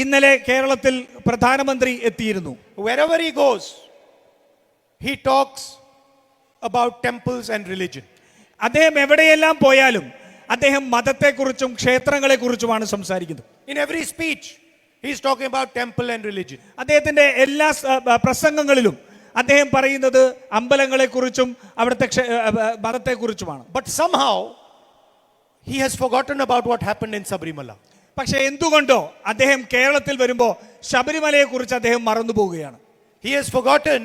ഇന്നലെ കേരളത്തിൽ പ്രധാനമന്ത്രി എത്തിയിരുന്നു. Wherever he goes, he talks about temples and religion. അദ്ദേഹം എവിടെയെല്ലാം പോയാലും അദ്ദേഹം മതത്തെക്കുറിച്ചും ക്ഷേത്രങ്ങളെക്കുറിച്ചുമാണ് സംസാരിക്കുന്നത്. In every speech, he is talking about temple and religion. അദ്ദേഹത്തിന്റെ എല്ലാ പ്രസംഗങ്ങളിലും അദ്ദേഹം പറയുന്നത് അമ്പലങ്ങളെക്കുറിച്ചും അവിടുത്തെ മതത്തെക്കുറിച്ചുമാണ്. But somehow, he has forgotten about what happened in Sabarimala. പക്ഷെ എന്തുകൊണ്ടോ അദ്ദേഹം കേരളത്തിൽ വരുമ്പോൾ ശബരിമലയെക്കുറിച്ച് അദ്ദേഹം മറന്നു പോവുകയാണ്. He has forgotten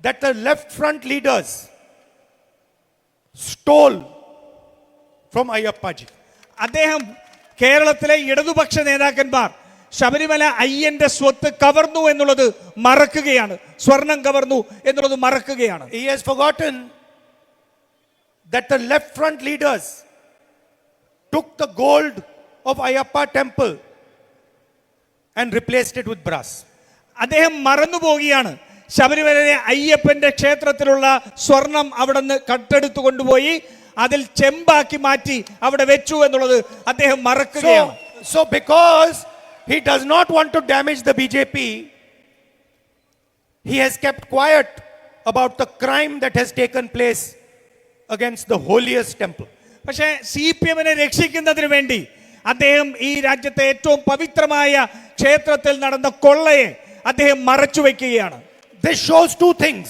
that the left front leaders stole from Ayyappa ji. അദ്ദേഹം കേരളത്തിലെ ഇടതുപക്ഷ നേതാക്കന്മാർ ശബരിമല അയ്യന്റെ സ്വത്ത് കവർന്നു എന്നുള്ളത് മറക്കുകയാണ്. സ്വർണം കവർന്നു എന്നുള്ളത് മറക്കുകയാണ്. He has forgotten that the left front leaders took the gold of Ayyappa temple and replaced it with brass. അദ്ദേഹം മറന്നു പോവുകയാണ് ശബരിമലയിലെ അയ്യപ്പന്റെ ക്ഷേത്രത്തിലുള്ള സ്വർണം അവിടെ നിന്ന് കട്ടെടുത്തു കൊണ്ടുപോയി അതിൽ ചെമ്പാക്കി മാറ്റി അവിടെ വെച്ചു എന്നുള്ളത് അദ്ദേഹം മറക്കുകയാണ്. So because he does not want to damage the BJP, he has kept quiet about the crime that has taken place against the holiest temple. പക്ഷേ CPM-നെ രക്ഷിക്കുന്നതിന് വേണ്ടി അദ്ദേഹം ഈ രാജ്യത്തെ ഏറ്റവും പവിത്രമായ ക്ഷേത്രത്തിൽ നടന്ന കൊള്ളയെ അദ്ദേഹം മറച്ചു വെക്കുകയാണ്. This shows two things.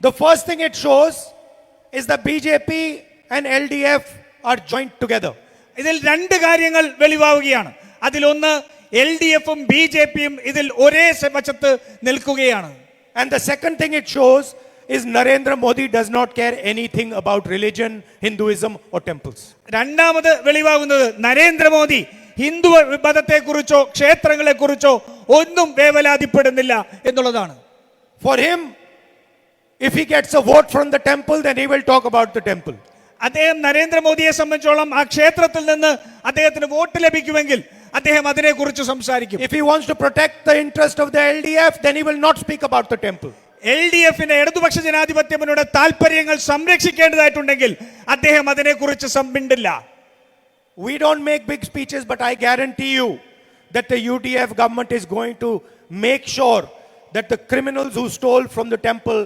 The first thing it shows is that BJP and LDF are joined together. ഇതിൽ രണ്ട് കാര്യങ്ങൾ വെളിവാവുകയാണ്. അതിലൊന്ന് LDF-ഉം BJP-യും ഇതിൽ ഒരേ വശത്ത് നിൽക്കുകയാണ്. And the second thing it shows is Narendra Modi does not care anything about religion, Hinduism or temples. രണ്ടാമത് വെളിവാകുന്നത് നരേന്ദ്രമോദി ഹിന്ദു മതത്തെക്കുറിച്ചോ ക്ഷേത്രങ്ങളെക്കുറിച്ചോ ഒന്നും വേവലാതിപ്പെടുന്നില്ല എന്നുള്ളതാണ്. For him, if he gets a vote from the temple, then he will talk about the temple. അദ്ദേഹം നരേന്ദ്രമോദിയെ സംബന്ധിച്ചോളം ആ ക്ഷേത്രത്തിൽ നിന്ന് അദ്ദേഹത്തിന് വോട്ട് ലഭിക്കുമെങ്കിൽ അദ്ദേഹം അതിനെക്കുറിച്ച് സംസാരിക്കും. If he wants to protect the interest of the LDF, then he will not speak about the temple. LDF-ന്റെ ഇടതുപക്ഷ ജനാധിപത്യത്തിനുള്ള താല്പര്യങ്ങൾ സംരക്ഷിക്കേണ്ടതായിട്ടുണ്ടെങ്കിൽ അദ്ദേഹം അതിനെക്കുറിച്ച് മിണ്ടില്ല. We don't make big speeches, but I guarantee you that the UDF government is going to make sure that the criminals who stole from the temple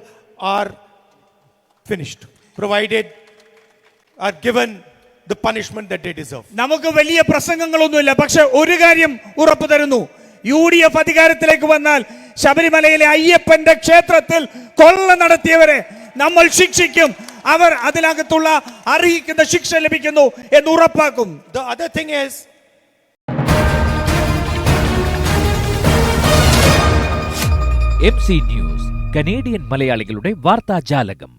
are finished, provided are given the punishment that they deserve. നമുക്ക് വലിയ പ്രസംഗങ്ങളൊന്നുമില്ല, പക്ഷെ ഒരു കാര്യം ഉറപ്പു തരുന്നു, UDF അധികാരത്തിലേക്ക് വന്നാൽ ശബരിമലയിലെ അയ്യപ്പന്റെ ക്ഷേത്രത്തിൽ കൊള്ള നടത്തിയവരെ നമ്മൾ ശിക്ഷിക്കും. അവർ അതിനകത്തുള്ള അർഹിക്കുന്ന ശിക്ഷ ലഭിക്കുന്നു എന്ന് ഉറപ്പാക്കും. The other thing is, MC News, Canadian മലയാളികളുടെ വാർത്താജാലകം.